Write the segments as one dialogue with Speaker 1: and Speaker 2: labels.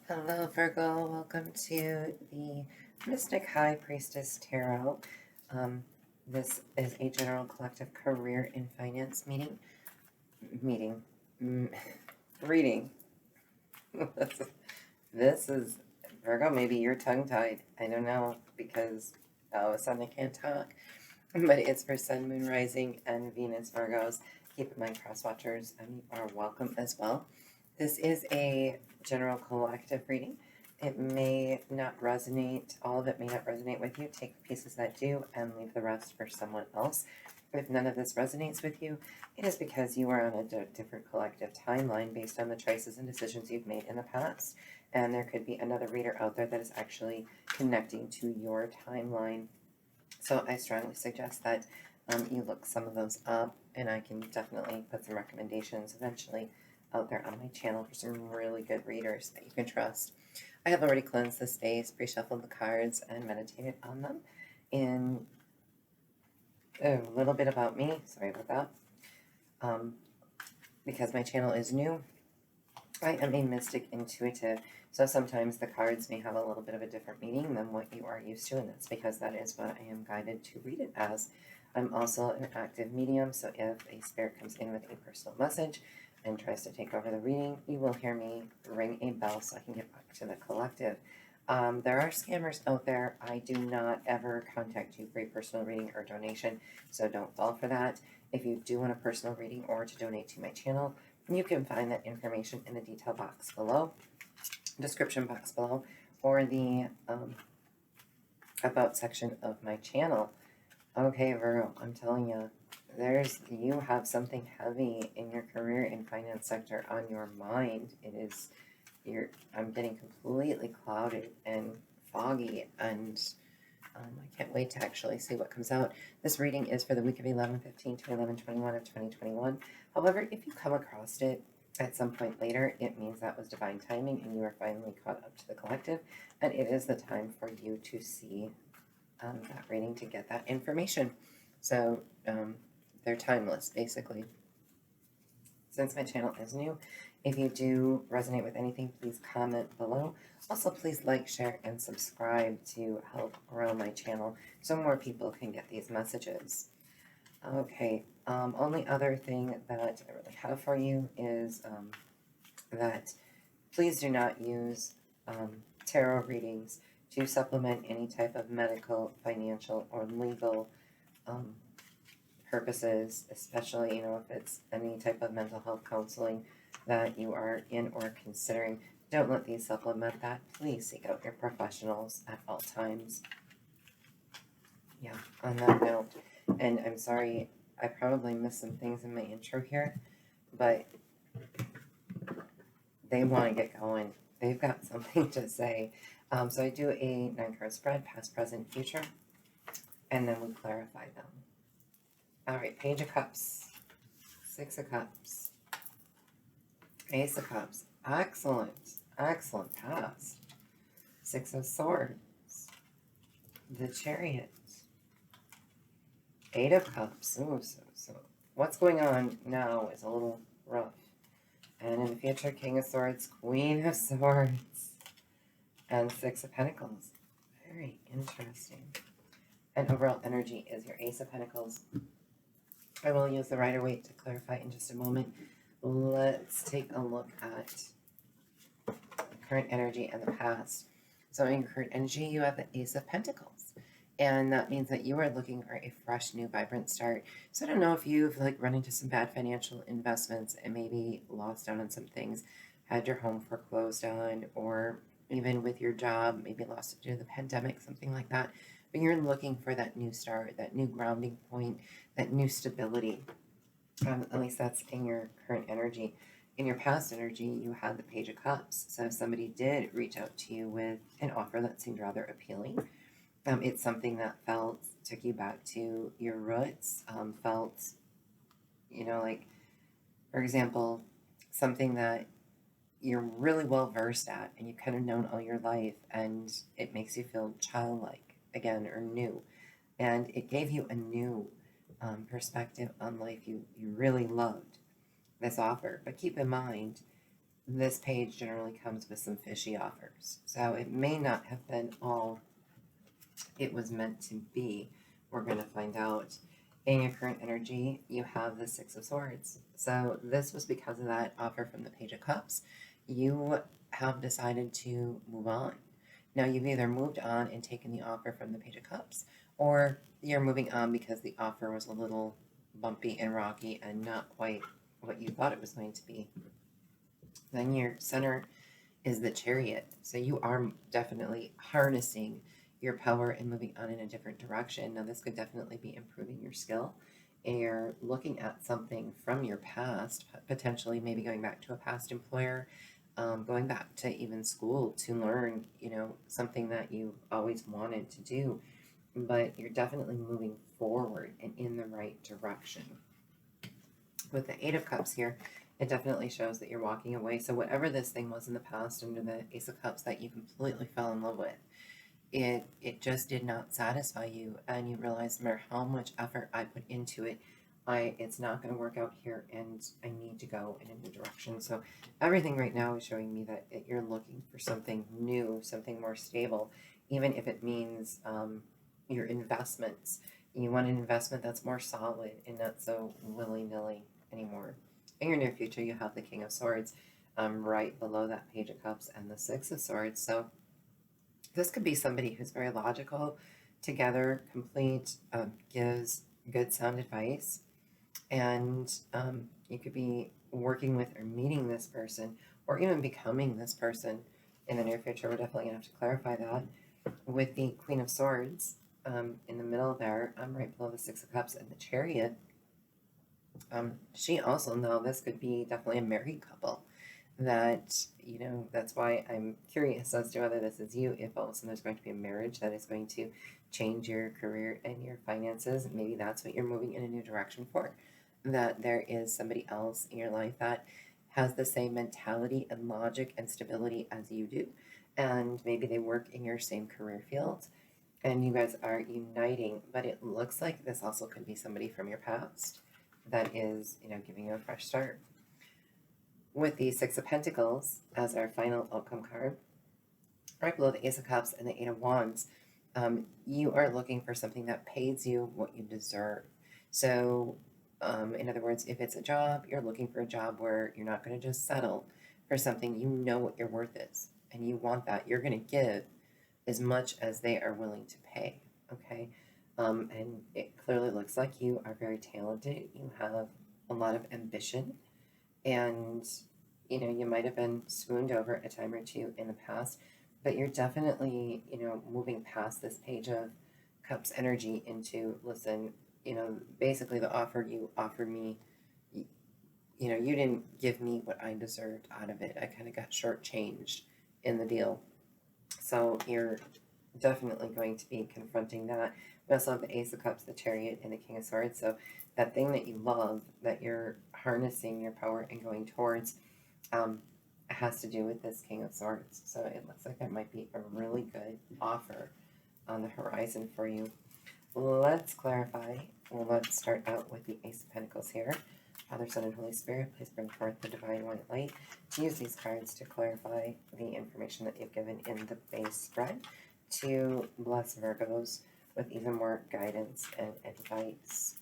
Speaker 1: Hello, Virgo. Welcome to the Mystic High Priestess Tarot. This is a general collective career and finance meeting, mm, reading. This is Virgo. Maybe you're tongue-tied. I don't know because all of a sudden I can't talk. But it's for Sun, Moon, Rising, and Venus Virgos. Keep in mind, cross watchers, you are welcome as well. This is a general collective reading. It may not resonate, all of it may not resonate with you. Take the pieces that do and leave the rest for someone else. If none of this resonates with you, it is because you are on a different collective timeline based on the choices and decisions you've made in the past. And there could be another reader out there that is actually connecting to your timeline. So I strongly suggest that you look some of those up, and I can definitely put some recommendations eventually out there on my channel for some really good readers that you can trust. I have already cleansed the space, pre-shuffled the cards, and meditated on them. In a little bit about me, sorry about that, because my channel is new, I am a mystic intuitive, so sometimes the cards may have a little bit of a different meaning than what you are used to, and that's because that is what I am guided to read it as. I'm also an active medium, so if a spirit comes in with a personal message and tries to take over the reading, you will hear me ring a bell so I can get back to the collective. There are scammers out there. I do not ever contact you for a personal reading or donation, so don't fall for that. If you do want a personal reading or to donate to my channel, you can find that information in the detail box below, description box below, or the about section of my channel. Okay, Virgo, I'm telling you, you have something heavy in your career and finance sector on your mind. I'm getting completely clouded and foggy, and I can't wait to actually see what comes out. This reading is for the week of 11/15 to 11/21 of 2021. However, if you come across it at some point later, it means that was divine timing and you are finally caught up to the collective, and it is the time for you to see that reading to get that information. So they're timeless, basically. Since my channel is new, if you do resonate with anything, please comment below. Also, please like, share, and subscribe to help grow my channel so more people can get these messages. Okay, only other thing that I really have for you is that please do not use tarot readings to supplement any type of medical, financial, or legal purposes, especially, if it's any type of mental health counseling that you are in or considering. Don't let these supplement that. Please seek out your professionals at all times. Yeah, on that note, and I'm sorry, I probably missed some things in my intro here, but they want to get going. They've got something to say. So I do a 9-card spread, past, present, future, and then we clarify them. All right, Page of Cups, 6 of Cups, Ace of Cups. Excellent, excellent pass. 6 of Swords, the Chariot, 8 of Cups. Ooh, so what's going on now is a little rough. And in the future, King of Swords, Queen of Swords, and 6 of Pentacles. Very interesting. And overall energy is your Ace of Pentacles. I will use the Rider-Waite to clarify in just a moment. Let's take a look at the current energy and the past. So in current energy, you have the Ace of Pentacles. And that means that you are looking for a fresh, new, vibrant start. So I don't know if you've run into some bad financial investments and maybe lost out on some things, had your home foreclosed on, or even with your job, maybe lost it due to the pandemic, something like that. But you're looking for that new start, that new grounding point, that new stability. At least that's in your current energy. In your past energy, you had the Page of Cups. So if somebody did reach out to you with an offer that seemed rather appealing, it's something that took you back to your roots, like, for example, something that you're really well versed at and you've kind of known all your life, and it makes you feel childlike again or new. And it gave you a new perspective on life. You really loved this offer. But keep in mind, this page generally comes with some fishy offers. So it may not have been all it was meant to be. We're going to find out. In your current energy, you have the Six of Swords. So this was because of that offer from the Page of Cups. You have decided to move on. Now, you've either moved on and taken the offer from the Page of Cups, or you're moving on because the offer was a little bumpy and rocky and not quite what you thought it was going to be. Then your center is the Chariot. So you are definitely harnessing your power and moving on in a different direction. Now, this could definitely be improving your skill. And you're looking at something from your past, potentially maybe going back to a past employer, going back to even school to learn, something that you always wanted to do. But you're definitely moving forward and in the right direction. With the Eight of Cups here, it definitely shows that you're walking away. So whatever this thing was in the past under the Ace of Cups that you completely fell in love with, it just did not satisfy you, and you realize no matter how much effort I put into it, it's not going to work out here, and I need to go in a new direction. So everything right now is showing me that you're looking for something new, something more stable, even if it means your investments. You want an investment that's more solid and not so willy-nilly anymore. In your near future, you have the King of Swords right below that Page of Cups and the Six of Swords. So this could be somebody who's very logical, together, complete, gives good sound advice. And you could be working with or meeting this person or even becoming this person in the near future. We're definitely going to have to clarify that. With the Queen of Swords in the middle there, right below the Six of Cups and the Chariot, she also, now this could be definitely a married couple that, that's why I'm curious as to whether this is you, if all of a sudden there's going to be a marriage that is going to change your career and your finances. Maybe that's what you're moving in a new direction for, that there is somebody else in your life that has the same mentality and logic and stability as you do. And maybe they work in your same career field and you guys are uniting, but it looks like this also could be somebody from your past that is, giving you a fresh start. With the Six of Pentacles as our final outcome card, right below the Ace of Cups and the Eight of Wands, you are looking for something that pays you what you deserve. So, in other words, if it's a job, you're looking for a job where you're not going to just settle for something. You know what your worth is, and you want that. You're going to give as much as they are willing to pay, okay? And it clearly looks like you are very talented. You have a lot of ambition, and you might have been swooned over a time or two in the past, but you're definitely moving past this Page of Cups energy into, listen, basically the offer you offered me, you didn't give me what I deserved out of it. I kind of got shortchanged in the deal. So you're definitely going to be confronting that. We also have the Ace of Cups, the Chariot, and the King of Swords. So that thing that you love, that you're harnessing your power and going towards, has to do with this King of Swords. So it looks like that might be a really good offer on the horizon for you. Let's clarify. Well, let's start out with the Ace of Pentacles here. Father, Son, and Holy Spirit, please bring forth the divine white light to use these cards to clarify the information that you've given in the base spread, to bless Virgos with even more guidance and advice.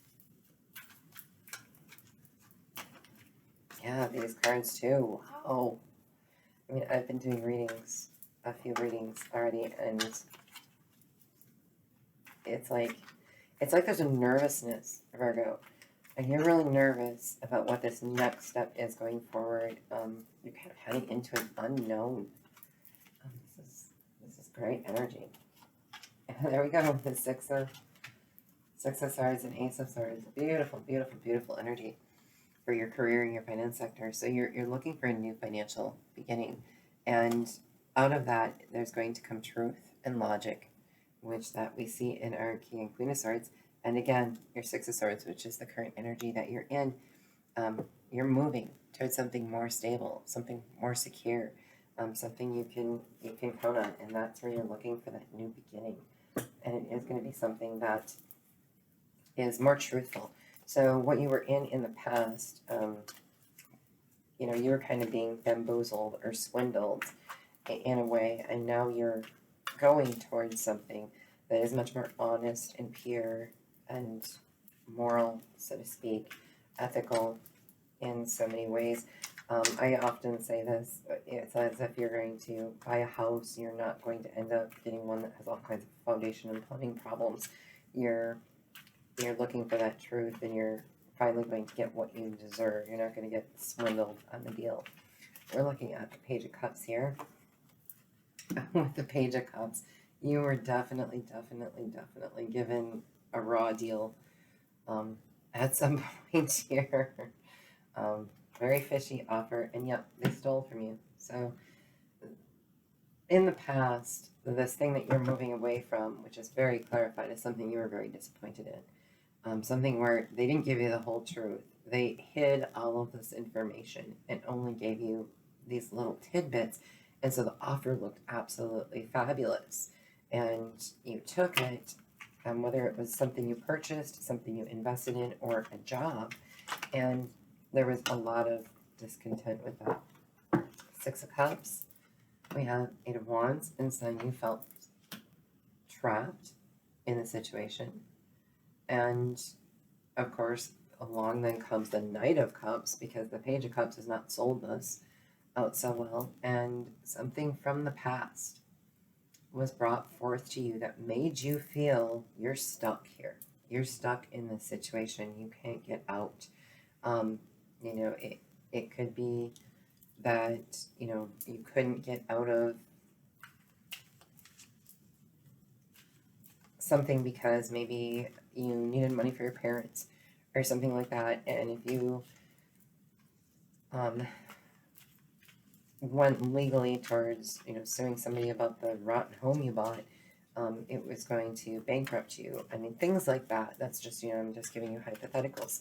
Speaker 1: Yeah, these cards too. Wow. I mean, I've been doing a few readings already, and it's like there's a nervousness, Virgo. And you're really nervous about what this next step is going forward. You're kind of heading into an unknown. This is great energy. There we go. The Six of Swords and Ace of Swords. Beautiful, beautiful, beautiful energy for your career and your finance sector. So you're looking for a new financial beginning, and out of that, there's going to come truth and logic, which that we see in our King and Queen of Swords. And again, your Six of Swords, which is the current energy that you're in, you're moving towards something more stable, something more secure, something you can count on, and that's where you're looking for that new beginning. And it is going to be something that is more truthful. So what you were in the past, you know, you were kind of being bamboozled or swindled in a way, and now you're going towards something that is much more honest and pure and moral, so to speak, ethical in so many ways. I often say this, it's as if you're going to buy a house, you're not going to end up getting one that has all kinds of foundation and plumbing problems. You're looking for that truth, and you're finally going to get what you deserve. You're not going to get swindled on the deal. We're looking at the Page of Cups here. With the Page of Cups, you were definitely given a raw deal at some point here. Very fishy offer, and yep, they stole from you. So in the past, this thing that you're moving away from, which is very clarified, is something you were very disappointed in. Something where they didn't give you the whole truth. They hid all of this information and only gave you these little tidbits. And so the offer looked absolutely fabulous. And you took it, whether it was something you purchased, something you invested in, or a job. And there was a lot of discontent with that. Six of Cups. We have Eight of Wands. And so you felt trapped in the situation. And of course, along then comes the Knight of Cups, because the Page of Cups has not sold this out so well. And something from the past was brought forth to you that made you feel you're stuck here. You're stuck in this situation. You can't get out. You know, it could be that, you know, you couldn't get out of something because maybe you needed money for your parents or something like that. And if you went legally towards, you know, suing somebody about the rotten home you bought, it was going to bankrupt you. I mean, things like that. That's just, you know, I'm just giving you hypotheticals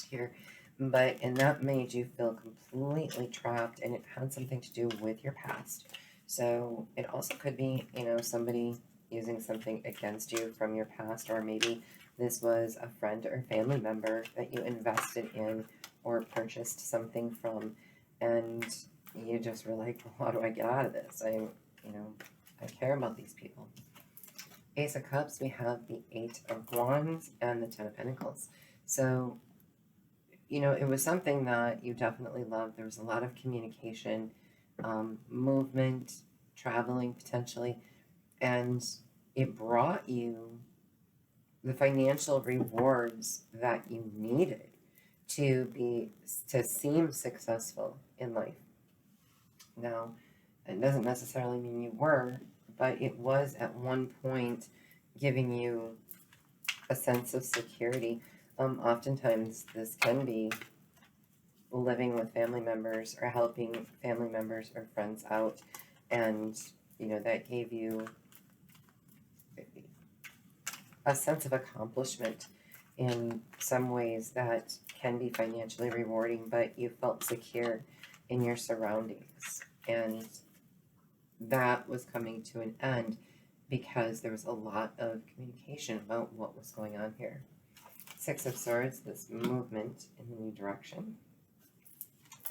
Speaker 1: here. But, and that made you feel completely trapped, and it had something to do with your past. So it also could be, you know, somebody using something against you from your past, or maybe this was a friend or family member that you invested in or purchased something from, and you just were like, well, how do I get out of this? You know, I care about these people. Ace of Cups, we have the Eight of Wands and the Ten of Pentacles. So, you know, it was something that you definitely loved. There was a lot of communication, movement, traveling potentially, and it brought you the financial rewards that you needed to seem successful in life. Now, it doesn't necessarily mean you were, but it was at one point giving you a sense of security. Oftentimes, this can be living with family members or helping family members or friends out, and, you know, that gave you a sense of accomplishment in some ways that can be financially rewarding, but you felt secure in your surroundings. And that was coming to an end because there was a lot of communication about what was going on here. Six of Swords, this movement in the new direction.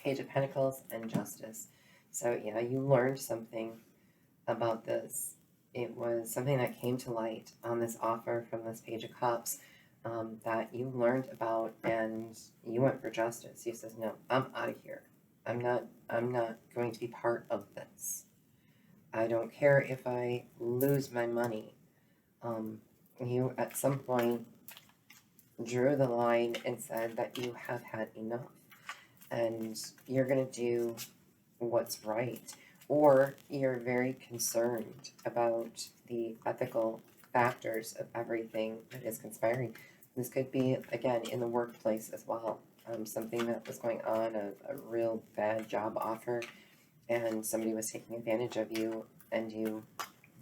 Speaker 1: Page of Pentacles and Justice. So yeah, you learned something about this. It was something that came to light on this offer from this Page of Cups that you learned about, and you went for justice. You said, no, I'm out of here. I'm not going to be part of this. I don't care if I lose my money. You at some point drew the line and said that you have had enough, and you're going to do what's right. Or you're very concerned about the ethical factors of everything that is conspiring. This could be, again, in the workplace as well. Something that was going on, a real bad job offer, and somebody was taking advantage of you, and you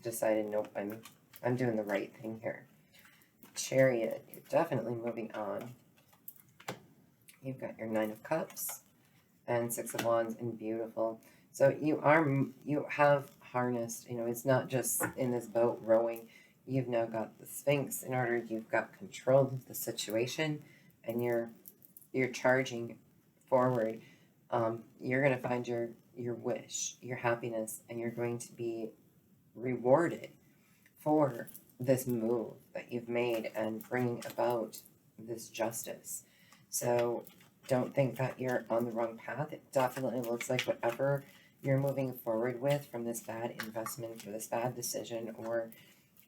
Speaker 1: decided, nope, I'm doing the right thing here. Chariot, you're definitely moving on. You've got your Nine of Cups and Six of Wands, and beautiful. So you have harnessed, you know, it's not just in this boat rowing. You've now got the Sphinx in order. You've got control of the situation, and you're charging forward. You're going to find your wish, your happiness, and you're going to be rewarded for this move that you've made and bringing about this justice. So don't think that you're on the wrong path. It definitely looks like whatever you're moving forward with from this bad investment or this bad decision, or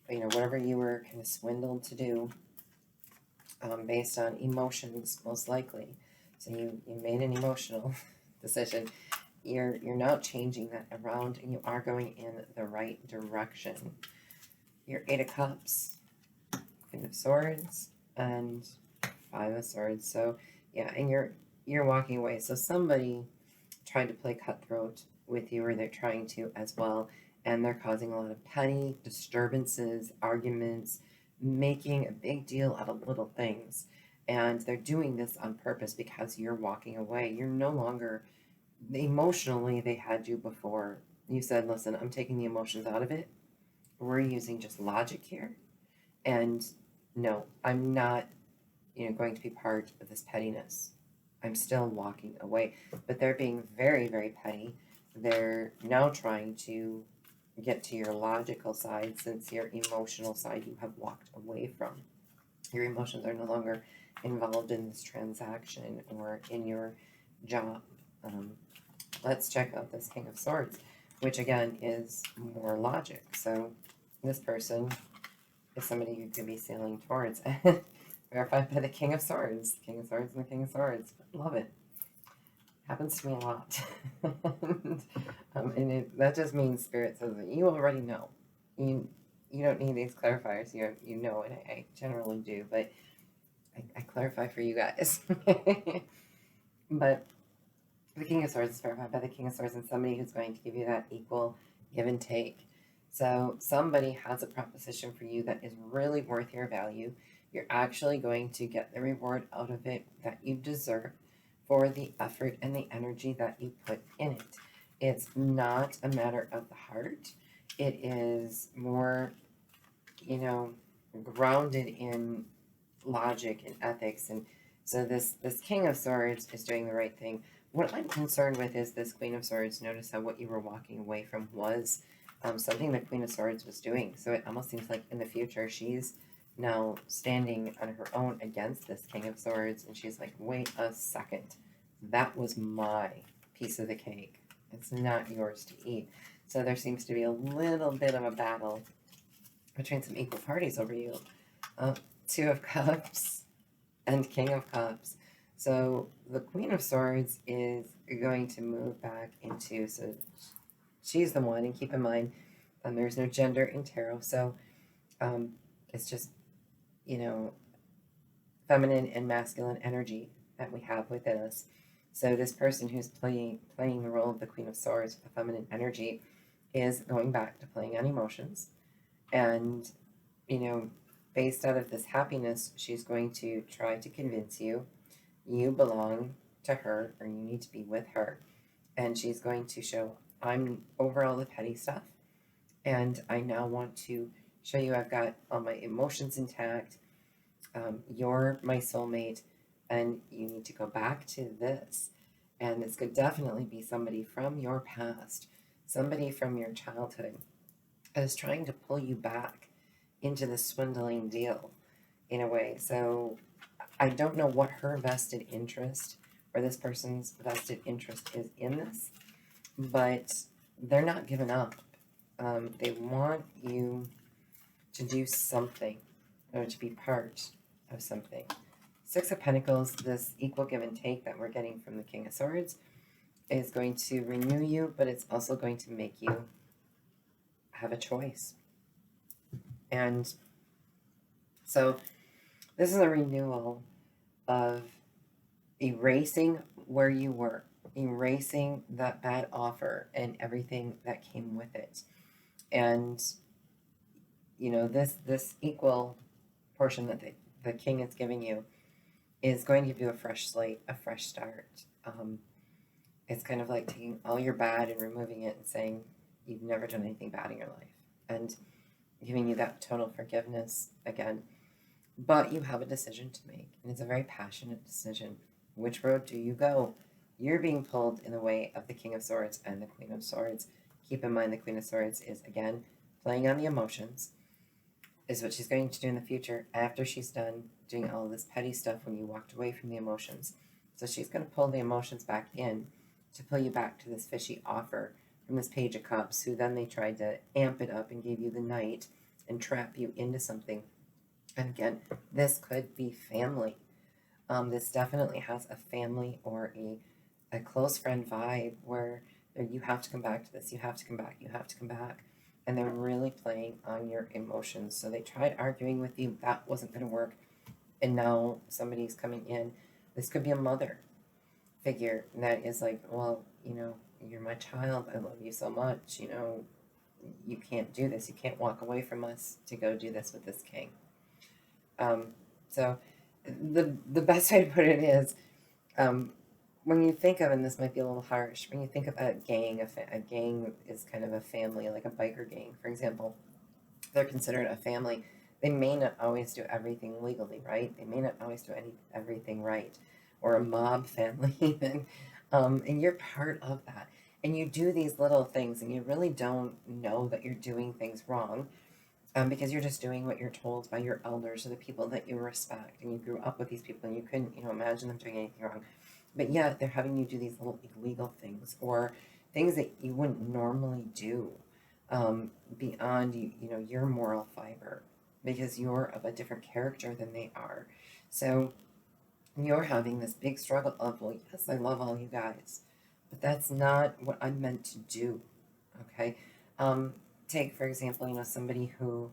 Speaker 1: whatever you were kind of swindled to do, based on emotions, most likely. So you made an emotional decision. You're now changing that around, and you are going in the right direction. Your Eight of Cups, Queen of Swords, and Five of Swords. So yeah, and you're walking away. So somebody tried to play cutthroat with you, or they're trying to as well, and they're causing a lot of petty disturbances, arguments, making a big deal out of little things. And they're doing this on purpose because you're walking away. You're no longer emotionally, they had you before. You said, listen, I'm taking the emotions out of it. We're using just logic here. And no, I'm not, going to be part of this pettiness. I'm still walking away. But they're being very, very petty. They're now trying to get to your logical side, since your emotional side you have walked away from. Your emotions are no longer involved in this transaction or in your job. Let's check out this King of Swords, which again is more logic. So this person is somebody you could be sailing towards. Verified by the King of Swords. King of Swords and the King of Swords. Love it. Happens to me a lot. And that just means Spirit says that you already know. You don't need these clarifiers. You know, and I generally do, but I clarify for you guys. But the King of Swords is verified by the King of Swords, and somebody who's going to give you that equal give and take. So somebody has a proposition for you that is really worth your value. You're actually going to get the reward out of it that you deserve for the effort and the energy that you put in it. It's not a matter of the heart. It is more, grounded in logic and ethics. And so this King of Swords is doing the right thing. What I'm concerned with is this Queen of Swords. Notice how what you were walking away from was something the Queen of Swords was doing. So it almost seems like in the future she's now standing on her own against this King of Swords, and she's like, wait a second, that was my piece of the cake. It's not yours to eat. So there seems to be a little bit of a battle between some equal parties over you. Two of Cups and King of Cups. So the Queen of Swords is going to move back into, so she's the one, and keep in mind, there's no gender in tarot, so it's just, feminine and masculine energy that we have within us. So this person who's playing the role of the Queen of Swords with the feminine energy is going back to playing on emotions. And, based out of this happiness, she's going to try to convince you belong to her, or you need to be with her. And she's going to show, I'm over all the petty stuff, and I now want to show you I've got all my emotions intact. You're my soulmate, and you need to go back to this. And this could definitely be somebody from your past, somebody from your childhood, that is trying to pull you back into the swindling deal in a way. So I don't know what her vested interest, or this person's vested interest, is in this, but they're not giving up. They want you to do something, or to be part of something. Six of Pentacles, this equal give and take that we're getting from the King of Swords, is going to renew you, but it's also going to make you have a choice. And so this is a renewal of erasing where you were, erasing that bad offer and everything that came with it. And this equal portion that the king is giving you is going to give you a fresh slate, a fresh start. It's kind of like taking all your bad and removing it and saying you've never done anything bad in your life, and giving you that total forgiveness again. But you have a decision to make, and it's a very passionate decision. Which road do you go? You're being pulled in the way of the King of Swords and the Queen of Swords. Keep in mind the Queen of Swords is, again, playing on the emotions, is what she's going to do in the future after she's done doing all this petty stuff when you walked away from the emotions. So she's going to pull the emotions back in to pull you back to this fishy offer from this Page of Cups, who then they tried to amp it up and gave you the Knight and trap you into something. And again, this could be family. This definitely has a family or a close friend vibe where you have to come back to this, you have to come back, you have to come back. And they're really playing on your emotions. So they tried arguing with you, that wasn't going to work. And now somebody's coming in. This could be a mother figure that is like, well, you know, you're my child, I love you so much, you know, you can't do this, you can't walk away from us to go do this with this king. So the best way to put it is, when you think of, and this might be a little harsh, when you think of a gang, a gang is kind of a family, like a biker gang, for example. They're considered a family. They may not always do everything legally right. They may not always do everything right, or a mob family even. And you're part of that. And you do these little things, and you really don't know that you're doing things wrong, because you're just doing what you're told by your elders or the people that you respect. And you grew up with these people, and you couldn't, imagine them doing anything wrong. But yet they're having you do these little illegal things, or things that you wouldn't normally do, beyond your moral fiber, because you're of a different character than they are. So you're having this big struggle of, well, yes, I love all you guys, but that's not what I'm meant to do. Okay. Take, for example, somebody who,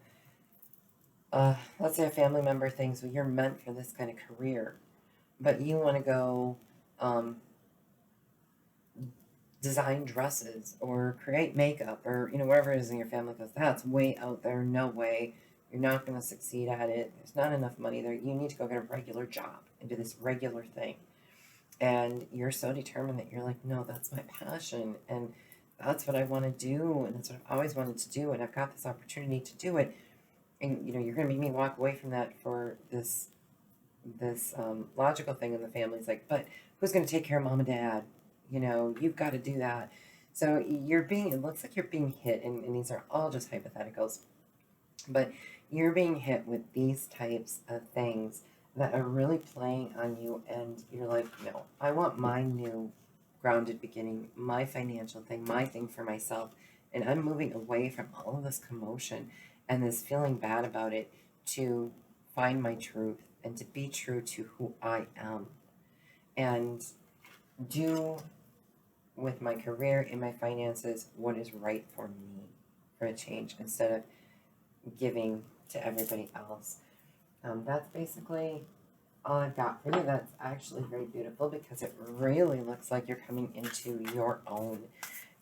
Speaker 1: let's say a family member thinks, well, you're meant for this kind of career, but you want to go design dresses or create makeup, or whatever it is in your family goes, that's way out there, no way, you're not going to succeed at it, there's not enough money there, you need to go get a regular job and do this regular thing. And you're so determined that you're like, no, that's my passion, and that's what I want to do, and that's what I've always wanted to do, and I've got this opportunity to do it. And you're going to make me walk away from that for this logical thing in the family. It's like, but who's going to take care of mom and dad? You've got to do that. So it looks like you're being hit, and these are all just hypotheticals, but you're being hit with these types of things that are really playing on you, and you're like, no, I want my new grounded beginning, my financial thing, my thing for myself, and I'm moving away from all of this commotion and this feeling bad about it to find my truth and to be true to who I am, and do with my career and my finances what is right for me, for a change, instead of giving to everybody else. That's basically all I've got for you. That's actually very beautiful, because it really looks like you're coming into your own.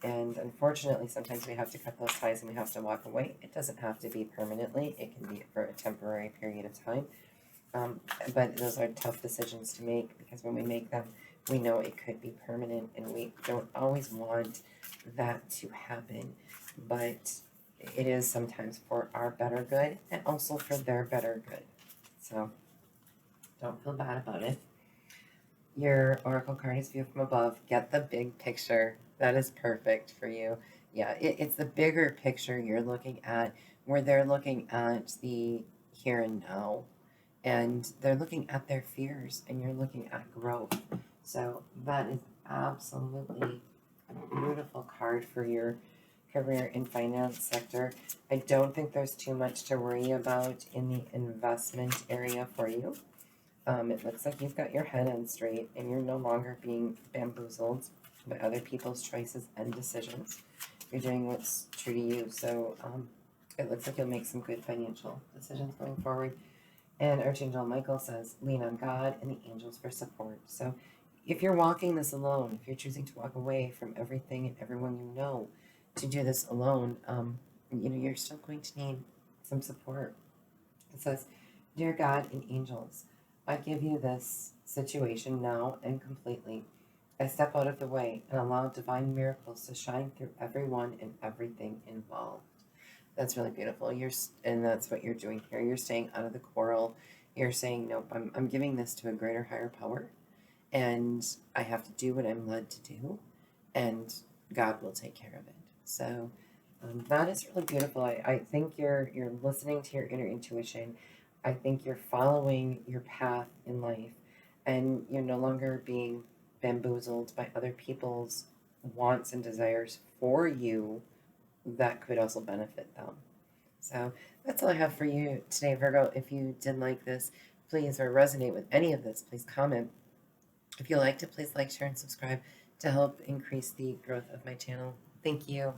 Speaker 1: And unfortunately, sometimes we have to cut those ties and we have to walk away. It doesn't have to be permanently. It can be for a temporary period of time. But those are tough decisions to make, because when we make them, we know it could be permanent, and we don't always want that to happen. But it is sometimes for our better good, and also for their better good. So don't feel bad about it. Your oracle card is View from Above. Get the big picture. That is perfect for you. Yeah, it's the bigger picture you're looking at, where they're looking at the here and now, and they're looking at their fears, and you're looking at growth. So that is absolutely a beautiful card for your career and finance sector. I don't think there's too much to worry about in the investment area for you. It looks like you've got your head on straight, and you're no longer being bamboozled by other people's choices and decisions. You're doing what's true to you. So it looks like you'll make some good financial decisions going forward. And Archangel Michael says, lean on God and the angels for support. So if you're walking this alone, if you're choosing to walk away from everything and everyone you know to do this alone, you're still going to need some support. It says, dear God and angels, I give you this situation now and completely. I step out of the way and allow divine miracles to shine through everyone and everything involved. That's really beautiful. And that's what you're doing here. You're staying out of the quarrel. You're saying, nope, I'm giving this to a greater, higher power, and I have to do what I'm led to do, and God will take care of it. So that is really beautiful. I think you're listening to your inner intuition. I think you're following your path in life, and you're no longer being bamboozled by other people's wants and desires for you that could also benefit them. So that's all I have for you today, Virgo. If you did like this, please, or resonate with any of this, please comment. If you liked it, please like, share, and subscribe to help increase the growth of my channel. Thank you.